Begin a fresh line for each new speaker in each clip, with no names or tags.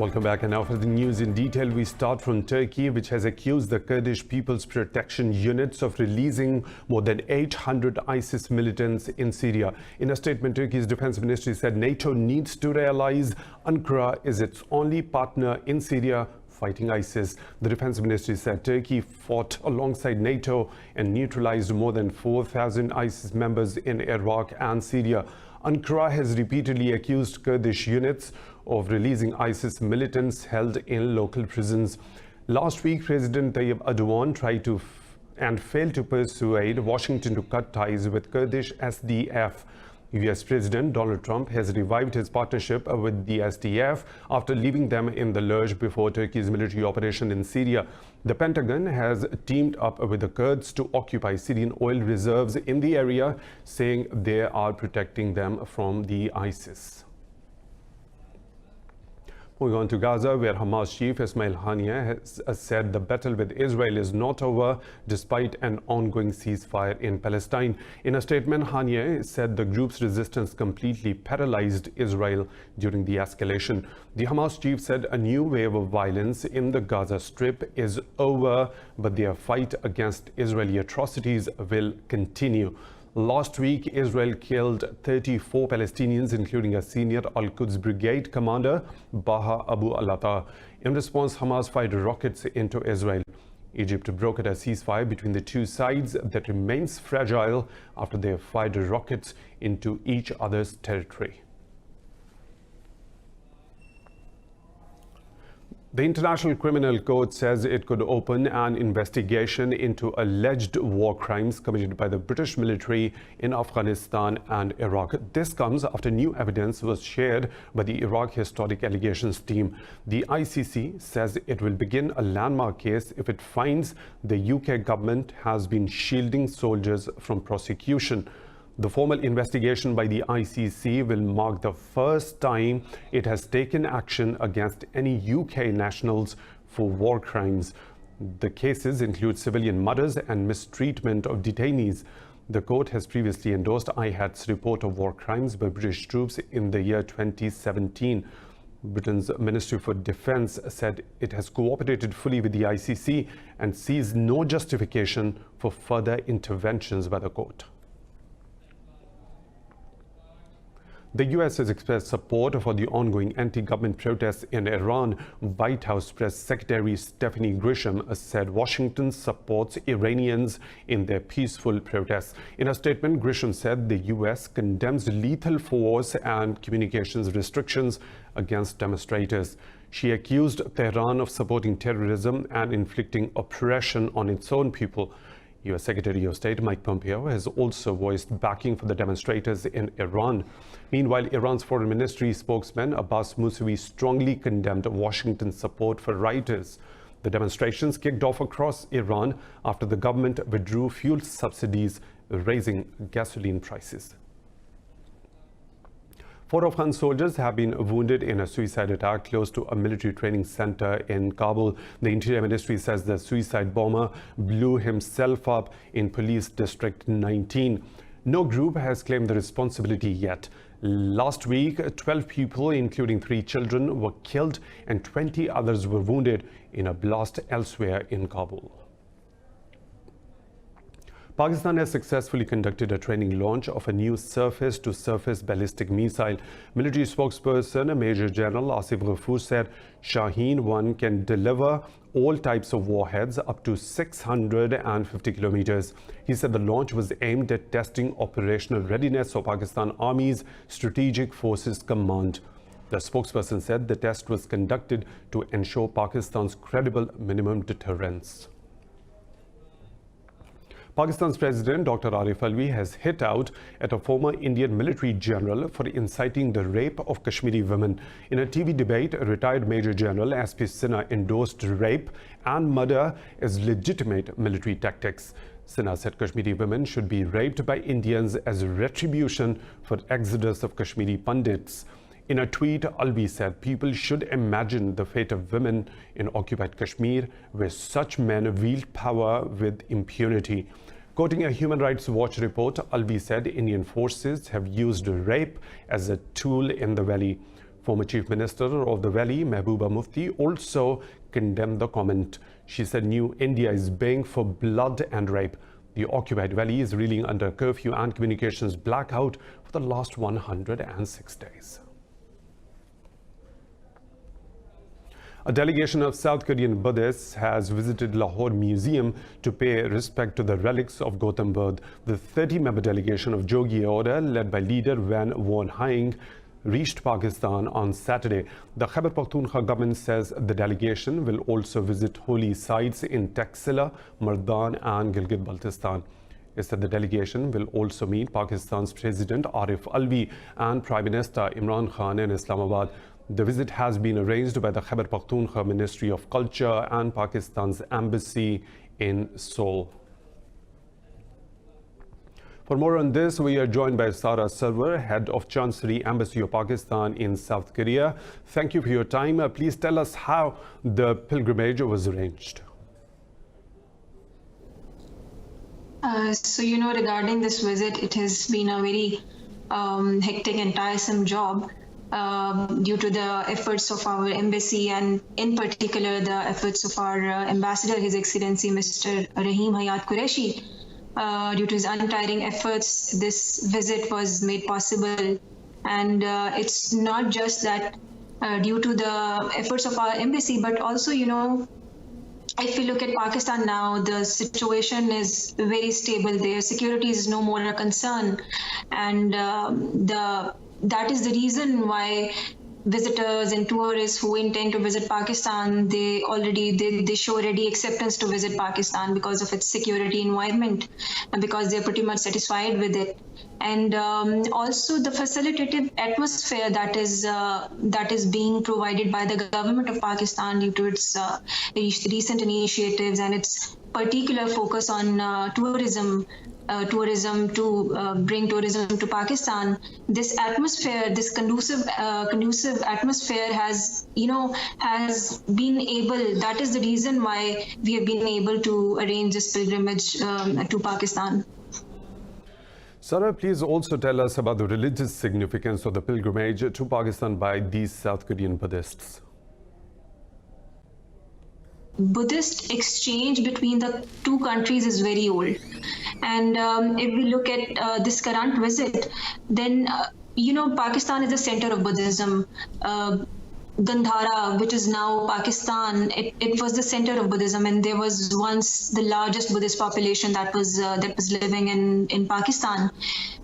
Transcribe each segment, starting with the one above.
Welcome back, and now for the news in detail. We start from Turkey, which has accused the Kurdish People's Protection Units of releasing more than 800 ISIS militants in Syria. In a statement, Turkey's defense ministry said NATO needs to realize Ankara is its only partner in Syria fighting ISIS. The defense ministry said Turkey fought alongside NATO and neutralized more than 4,000 ISIS members in Iraq and Syria. Ankara has repeatedly accused Kurdish units of releasing ISIS militants held in local prisons. Last week, President Tayyip Erdogan tried to and failed to persuade Washington to cut ties with Kurdish SDF. US President Donald Trump has revived his partnership with the SDF after leaving them in the lurch before Turkey's military operation in Syria. The Pentagon has teamed up with the Kurds to occupy Syrian oil reserves in the area, saying they are protecting them from the ISIS. Moving on to Gaza, where Hamas chief Ismail Haniyeh has said the battle with Israel is not over despite an ongoing ceasefire in Palestine. In a statement, Haniyeh said the group's resistance completely paralyzed Israel during the escalation. The Hamas chief said a new wave of violence in the Gaza Strip is over, but their fight against Israeli atrocities will continue. Last week, Israel killed 34 Palestinians, including a senior Al-Quds Brigade commander, Baha Abu Alata. In response, Hamas fired rockets into Israel. Egypt brokered a ceasefire between the two sides that remains fragile after they fired rockets into each other's territory. The International Criminal Court says it could open an investigation into alleged war crimes committed by the British military in Afghanistan and Iraq. This comes after new evidence was shared by the Iraq Historic Allegations team. The ICC says it will begin a landmark case if it finds the UK government has been shielding soldiers from prosecution. The formal investigation by the ICC will mark the first time it has taken action against any UK nationals for war crimes. The cases include civilian murders and mistreatment of detainees. The court has previously endorsed IHAT's report of war crimes by British troops in the year 2017. Britain's Ministry for Defence said it has cooperated fully with the ICC and sees no justification for further interventions by the court. The U.S. has expressed support for the ongoing anti-government protests in Iran. White House Press Secretary Stephanie Grisham said Washington supports Iranians in their peaceful protests. In a statement, Grisham said the U.S. condemns lethal force and communications restrictions against demonstrators. She accused Tehran of supporting terrorism and inflicting oppression on its own people. U.S. Secretary of State Mike Pompeo has also voiced backing for the demonstrators in Iran. Meanwhile, Iran's foreign ministry spokesman Abbas Mousavi strongly condemned Washington's support for rioters. The demonstrations kicked off across Iran after the government withdrew fuel subsidies, raising gasoline prices. 4 Afghan soldiers have been wounded in a suicide attack close to a military training center in Kabul. The Interior Ministry says the suicide bomber blew himself up in Police District 19. No group has claimed the responsibility yet. Last week, 12 people, including 3 children, were killed and 20 others were wounded in a blast elsewhere in Kabul. Pakistan has successfully conducted a training launch of a new surface-to-surface ballistic missile. Military spokesperson Major General Asif Ghafoor said Shaheen-1 can deliver all types of warheads up to 650 kilometers. He said the launch was aimed at testing operational readiness of Pakistan Army's Strategic Forces Command. The spokesperson said the test was conducted to ensure Pakistan's credible minimum deterrence. Pakistan's President Dr. Arif Ali has hit out at a former Indian military general for inciting the rape of Kashmiri women. In a TV debate, retired Major General S.P. Sinha endorsed rape and murder as legitimate military tactics. Sinha said Kashmiri women should be raped by Indians as retribution for exodus of Kashmiri Pandits. In a tweet, Alvi said people should imagine the fate of women in occupied Kashmir, where such men wield power with impunity. Quoting a Human Rights Watch report, Alvi said Indian forces have used rape as a tool in the valley. Former Chief Minister of the Valley, Mehbooba Mufti, also condemned the comment. She said New India is baying for blood and rape. The occupied valley is reeling under curfew and communications blackout for the last 106 days. A delegation of South Korean Buddhists has visited Lahore Museum to pay respect to the relics of Gautam Buddha. The 30-member delegation of Jogi order, led by leader Van Von Haing, reached Pakistan on Saturday. The Khyber Pakhtunkhwa government says the delegation will also visit holy sites in Taxila, Mardan and Gilgit-Baltistan. It said the delegation will also meet Pakistan's President Arif Alvi and Prime Minister Imran Khan in Islamabad. The visit has been arranged by the Khyber Pakhtunkhwa Ministry of Culture and Pakistan's embassy in Seoul. For more on this, we are joined by Sarah Sarwar, Head of Chancery Embassy of Pakistan in South Korea. Thank you for your time. Please tell us how the pilgrimage was arranged.
Regarding this visit, it has been a very hectic and tiresome job due to the efforts of our embassy and in particular the efforts of our ambassador, His Excellency Mr. Rahim Hayat Qureshi. Due to his untiring efforts, this visit was made possible. And it's not just that due to the efforts of our embassy, but also, if you look at Pakistan now, the situation is very stable there. Security is no more a concern. And that is the reason why visitors and tourists who intend to visit Pakistan, they show ready acceptance to visit Pakistan because of its security environment and because they're pretty much satisfied with it. And also the facilitative atmosphere that is being provided by the government of Pakistan due to its recent initiatives and its particular focus on tourism to bring tourism to Pakistan. This atmosphere, this conducive atmosphere has been able. That is the reason why we have been able to arrange this pilgrimage to Pakistan.
Sarah, please also tell us about the religious significance of the pilgrimage to Pakistan by these South Korean Buddhists.
Buddhist exchange between the two countries is very old. And if we look at this current visit, then, Pakistan is the center of Buddhism. Gandhara, which is now Pakistan, it was the center of Buddhism, and there was once the largest Buddhist population that was living in Pakistan.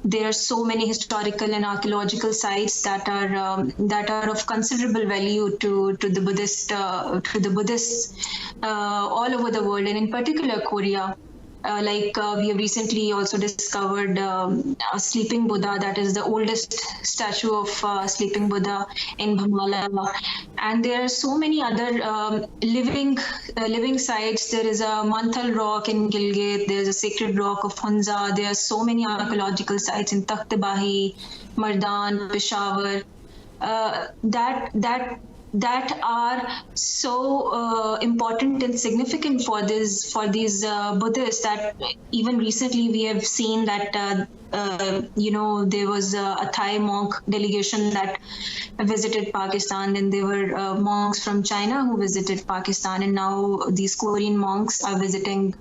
There are so many historical and archaeological sites that are of considerable value to the Buddhists all over the world, and in particular Korea. We have recently also discovered a sleeping Buddha, that is the oldest statue of sleeping Buddha in Bhamala. And there are so many other living sites. There is a Manthal rock in Gilgit, there's a sacred rock of Hunza, there are so many archaeological sites in Takhtabahi, Mardan, Peshawar, that are so important and significant for these Buddhists that even recently we have seen that there was a Thai monk delegation that visited Pakistan, and there were monks from China who visited Pakistan, and now these Korean monks are visiting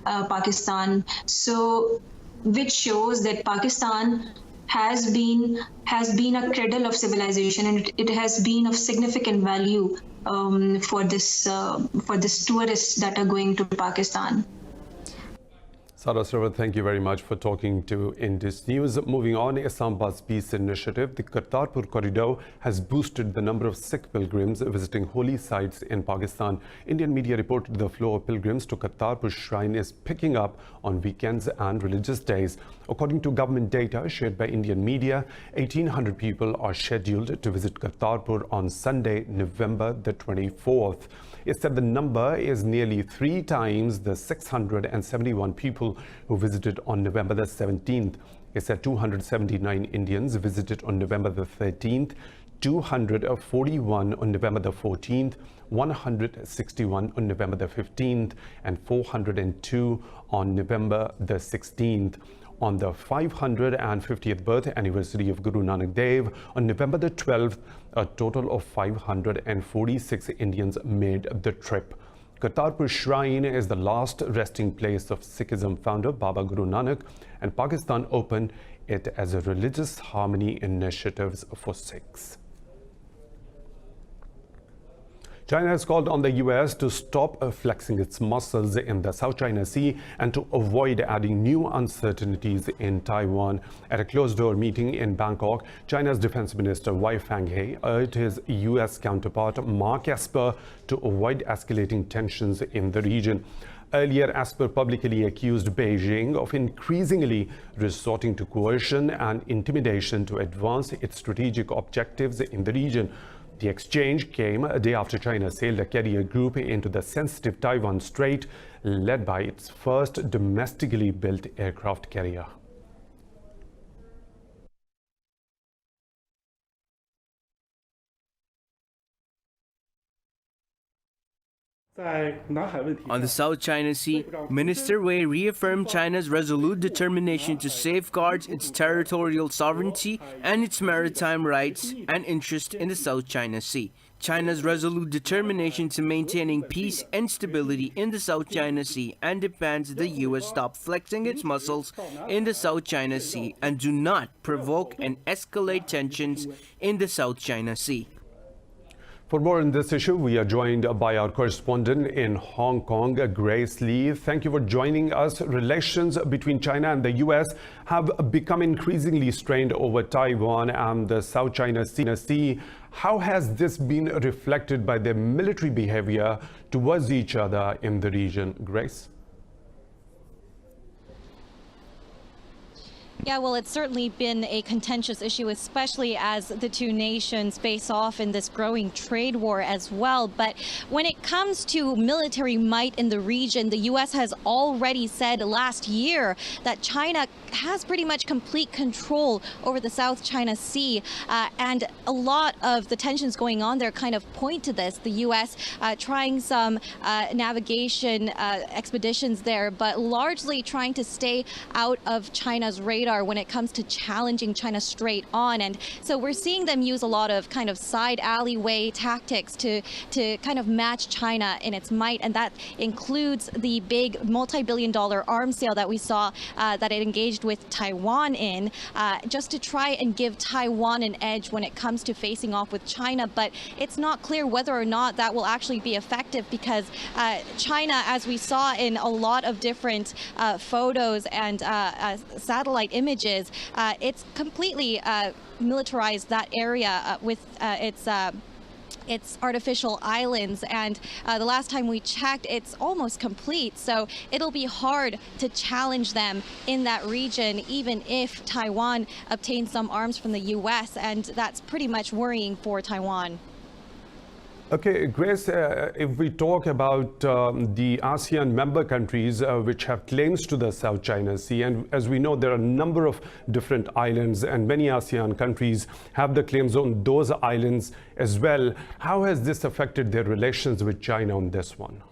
Pakistan. So, which shows that Pakistan has been a cradle of civilization, and it has been of significant value for this tourists that are going to Pakistan.
Sarah Sarwar, thank you very much for talking to Indus News. Moving on, Islamabad's peace initiative, the Kartarpur corridor, has boosted the number of Sikh pilgrims visiting holy sites in Pakistan. Indian media reported the flow of pilgrims to Kartarpur shrine is picking up on weekends and religious days. According to government data shared by Indian media, 1,800 people are scheduled to visit Kartarpur on Sunday, November the 24th. It said the number is nearly 3 times the 671 people who visited on November the 17th. It said 279 Indians visited on November the 13th, 241 on November the 14th, 161 on November the 15th, and 402 on November the 16th. on the 550th birth anniversary of Guru Nanak Dev. On November the 12th, a total of 546 Indians made the trip. Kartarpur Shrine is the last resting place of Sikhism founder Baba Guru Nanak, and Pakistan opened it as a religious harmony initiative for Sikhs. China has called on the US to stop flexing its muscles in the South China Sea and to avoid adding new uncertainties in Taiwan. At a closed-door meeting in Bangkok, China's Defense Minister Wei Fenghe urged his US counterpart Mark Esper to avoid escalating tensions in the region. Earlier, Esper publicly accused Beijing of increasingly resorting to coercion and intimidation to advance its strategic objectives in the region. The exchange came a day after China sailed a carrier group into the sensitive Taiwan Strait, led by its first domestically built aircraft carrier.
On the South China Sea, Minister Wei reaffirmed China's resolute determination to safeguard its territorial sovereignty and its maritime rights and interest in the South China Sea. China's resolute determination to maintaining peace and stability in the South China Sea and demands the US stop flexing its muscles in the South China Sea and do not provoke and escalate tensions in the South China Sea.
For more on this issue, we are joined by our correspondent in Hong Kong, Grace Lee. Thank you for joining us. Relations between China and the US have become increasingly strained over Taiwan and the South China Sea. How has this been reflected by their military behavior towards each other in the region? Grace?
Yeah, well, it's certainly been a contentious issue, especially as the two nations face off in this growing trade war as well. But when it comes to military might in the region, the U.S. has already said last year that China has pretty much complete control over the South China Sea. And a lot of the tensions going on there kind of point to this. The U.S. Trying some navigation expeditions there, but largely trying to stay out of China's radar when it comes to challenging China straight on. And so we're seeing them use a lot of kind of side alleyway tactics to kind of match China in its might. And that includes the big multi-billion-dollar arms sale that we saw that it engaged with Taiwan in, just to try and give Taiwan an edge when it comes to facing off with China. But it's not clear whether or not that will actually be effective, because China, as we saw in a lot of different photos and satellite images, it's completely militarized that area with its artificial islands, and the last time we checked, it's almost complete. So it'll be hard to challenge them in that region, even if Taiwan obtains some arms from the US, and that's pretty much worrying for Taiwan.
Okay, Grace, if we talk about the ASEAN member countries which have claims to the South China Sea, and as we know, there are a number of different islands, and many ASEAN countries have the claims on those islands as well. How has this affected their relations with China on this one?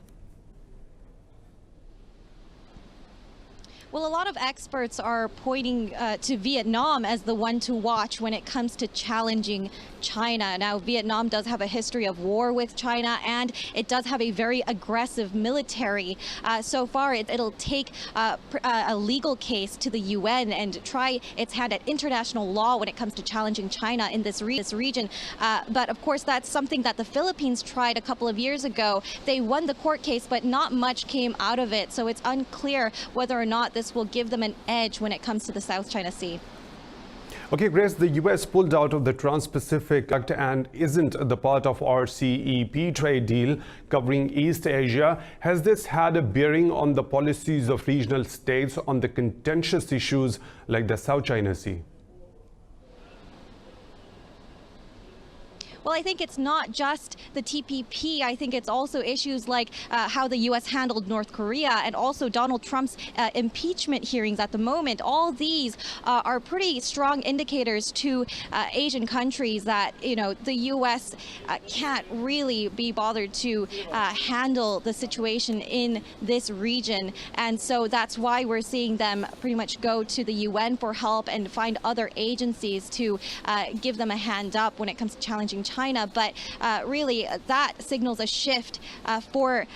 Well, a lot of experts are pointing to Vietnam as the one to watch when it comes to challenging China. Now, Vietnam does have a history of war with China, and it does have a very aggressive military. So far, it'll take a legal case to the UN and try its hand at international law when it comes to challenging China in this region. But of course, that's something that the Philippines tried a couple of years ago. They won the court case, but not much came out of it. So it's unclear whether or not this will give them an edge when it comes to the South China Sea.
Okay, Grace, the US pulled out of the Trans-Pacific Act and isn't the part of our RCEP trade deal covering East Asia. Has this had a bearing on the policies of regional states on the contentious issues like the South China Sea?
Well, I think it's not just the TPP. I think it's also issues like how the U.S. handled North Korea and also Donald Trump's impeachment hearings at the moment. All these are pretty strong indicators to Asian countries that, the U.S. Can't really be bothered to handle the situation in this region. And so that's why we're seeing them pretty much go to the UN for help and find other agencies to give them a hand up when it comes to challenging China. But really, that signals a shift for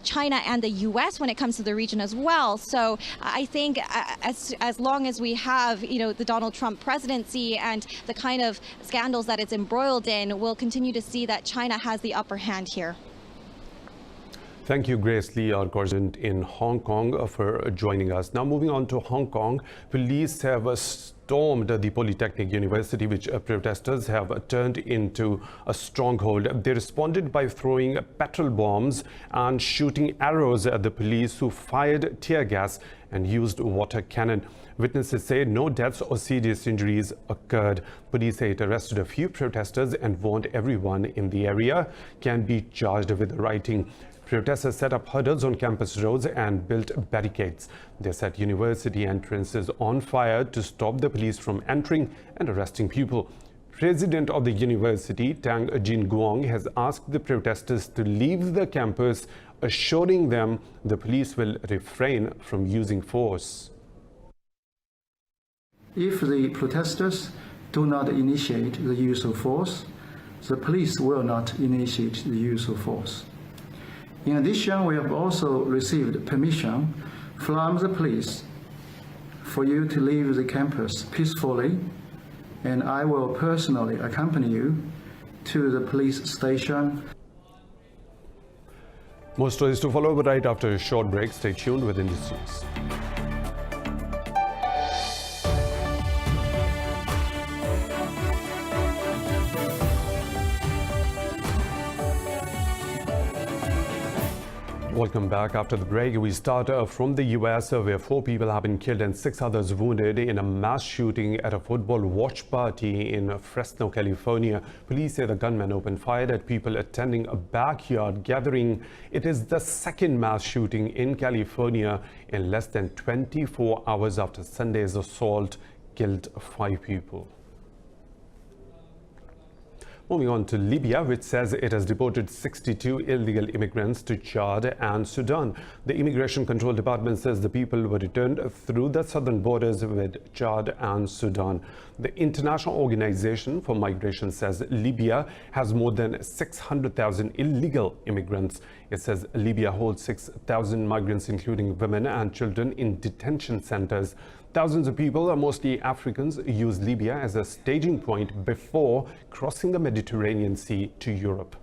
China and the U.S. when it comes to the region as well. So I think as long as we have, the Donald Trump presidency and the kind of scandals that it's embroiled in, we'll continue to see that China has the upper hand here.
Thank you, Grace Lee, our correspondent in Hong Kong, for joining us. Now, moving on to Hong Kong, police have stormed the Polytechnic University, which protesters have turned into a stronghold. They responded by throwing petrol bombs and shooting arrows at the police, who fired tear gas and used water cannon. Witnesses say no deaths or serious injuries occurred. Police say it arrested a few protesters and warned everyone in the area can be charged with rioting. Protesters set up hurdles on campus roads and built barricades. They set university entrances on fire to stop the police from entering and arresting people. President of the university, Tang Jin-guang, has asked the protesters to leave the campus, assuring them the police will refrain from using force.
If the protesters do not initiate the use of force, the police will not initiate the use of force. In addition, we have also received permission from the police for you to leave the campus peacefully, and I will personally accompany you to the police station.
More stories to follow, but right after a short break. Stay tuned with Indus News. Welcome back. After the break, we start from the U.S., where 4 people have been killed and 6 others wounded in a mass shooting at a football watch party in Fresno, California. Police say the gunman opened fire at people attending a backyard gathering. It is the second mass shooting in California in less than 24 hours after Sunday's assault killed 5 people. Moving on to Libya, which says it has deported 62 illegal immigrants to Chad and Sudan. The Immigration Control Department says the people were returned through the southern borders with Chad and Sudan. The International Organization for Migration says Libya has more than 600,000 illegal immigrants. It says Libya holds 6,000 migrants, including women and children, in detention centers. Thousands of people, mostly Africans, use Libya as a staging point before crossing the Mediterranean Sea to Europe.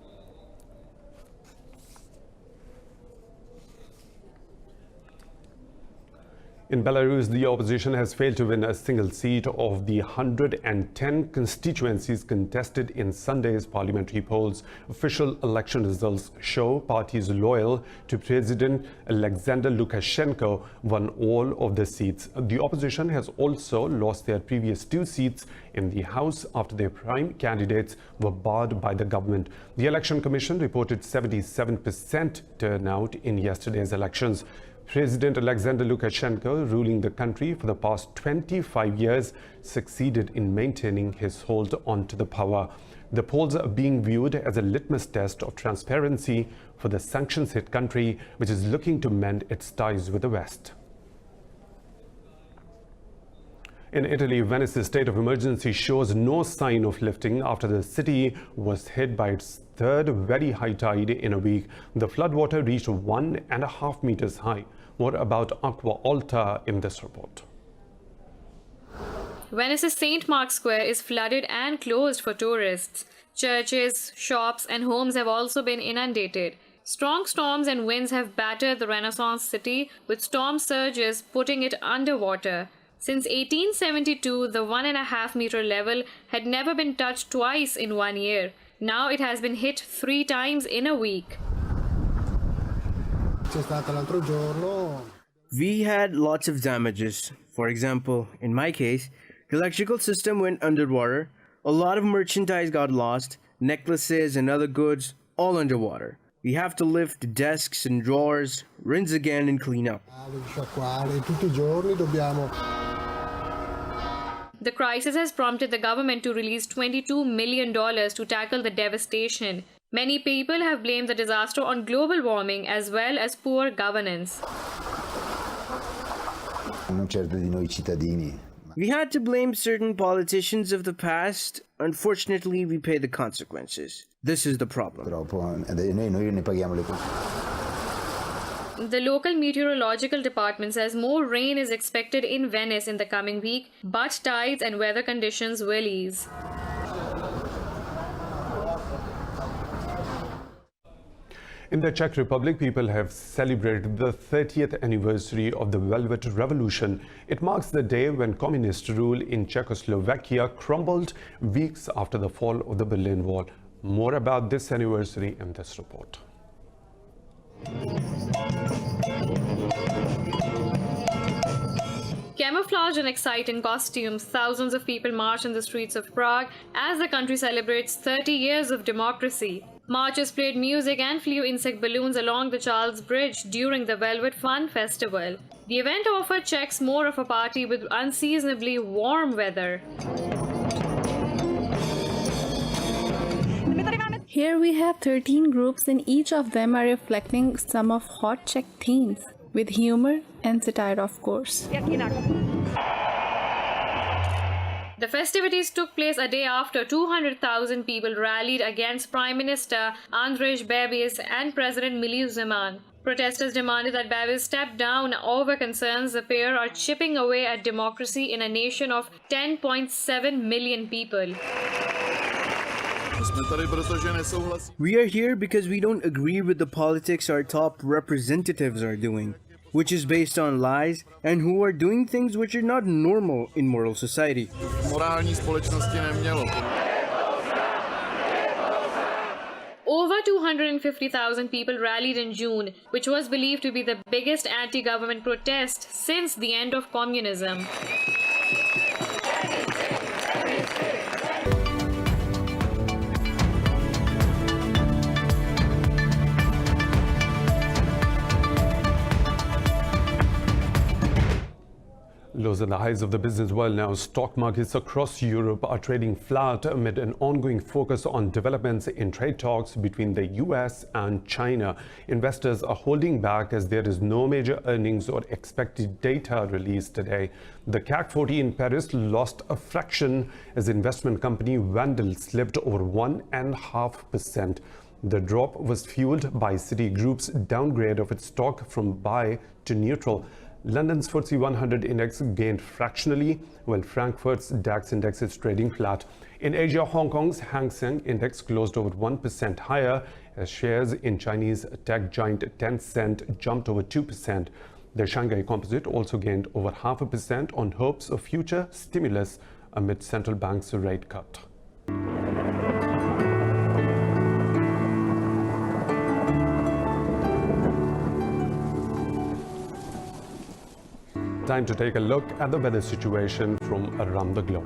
In Belarus, the opposition has failed to win a single seat of the 110 constituencies contested in Sunday's parliamentary polls. Official election results show parties loyal to President Alexander Lukashenko won all of the seats. The opposition has also lost their previous 2 seats in the House after their prime candidates were barred by the government. The Election Commission reported 77% turnout in yesterday's elections. President Alexander Lukashenko, ruling the country for the past 25 years, succeeded in maintaining his hold onto the power. The polls are being viewed as a litmus test of transparency for the sanctions-hit country, which is looking to mend its ties with the West. In Italy, Venice's state of emergency shows no sign of lifting after the city was hit by its 3rd very high tide in a week. The floodwater reached 1.5 meters high. More about Aqua Alta in this report.
Venice's St. Mark's Square is flooded and closed for tourists. Churches, shops, and homes have also been inundated. Strong storms and winds have battered the Renaissance city, with storm surges putting it underwater. Since 1872, the 1.5 meter level had never been touched twice in 1 year. Now it has been hit 3 times in a week.
We had lots of damages. For example, in my case, the electrical system went underwater, a lot of merchandise got lost, necklaces and other goods, all underwater. We have to lift desks and drawers, rinse again and clean up.
The crisis has prompted the government to release $22 million to tackle the devastation. Many people have blamed the disaster on global warming as well as poor governance.
We had to blame certain politicians of the past. Unfortunately, we pay the consequences. This is the problem.
The local meteorological department says more rain is expected in Venice in the coming week, but tides and weather conditions will ease.
In the Czech Republic, people have celebrated the 30th anniversary of the Velvet Revolution. It marks the day when communist rule in Czechoslovakia crumbled weeks after the fall of the Berlin Wall. More about this anniversary in this report.
Camouflaged in exciting costumes, thousands of people marched in the streets of Prague as the country celebrates 30 years of democracy. Marchers played music and flew insect balloons along the Charles Bridge during the Velvet Fun Festival. The event offered Czechs more of a party with unseasonably warm weather.
Here we have 13 groups and each of them are reflecting some of hot Czech themes, with humor and satire of course.
The festivities took place a day after 200,000 people rallied against Prime Minister Andrej Babiš and President Miloš Zeman. Protesters demanded that Babiš step down over concerns the pair are chipping away at democracy in a nation of 10.7 million people.
We are here because we don't agree with the politics our top representatives are doing, which is based on lies and who are doing things which are not normal in moral society.
Over 250,000 people rallied in June, which was believed to be the biggest anti-government protest since the end of communism.
Lows at the highs of the business world now. Stock markets across Europe are trading flat amid an ongoing focus on developments in trade talks between the US and China. Investors are holding back as there is no major earnings or expected data released today. The CAC 40 in Paris lost a fraction as investment company Wendel slipped over 1.5%. The drop was fueled by Citigroup's downgrade of its stock from buy to neutral. London's FTSE 100 index gained fractionally, while Frankfurt's DAX index is trading flat. In Asia, Hong Kong's Hang Seng index closed over 1% higher as shares in Chinese tech giant Tencent jumped over 2%. The Shanghai Composite also gained over 0.5% on hopes of future stimulus amid central bank's rate cut. Time to take a look at the weather situation from around the globe.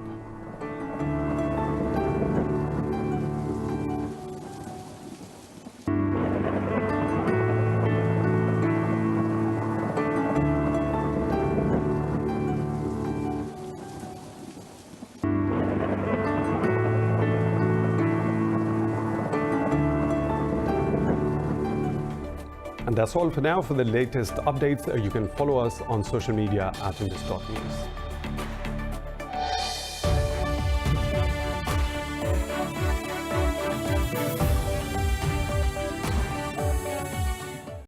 And that's all for now. For the latest updates, you can follow us on social media at Indus.news.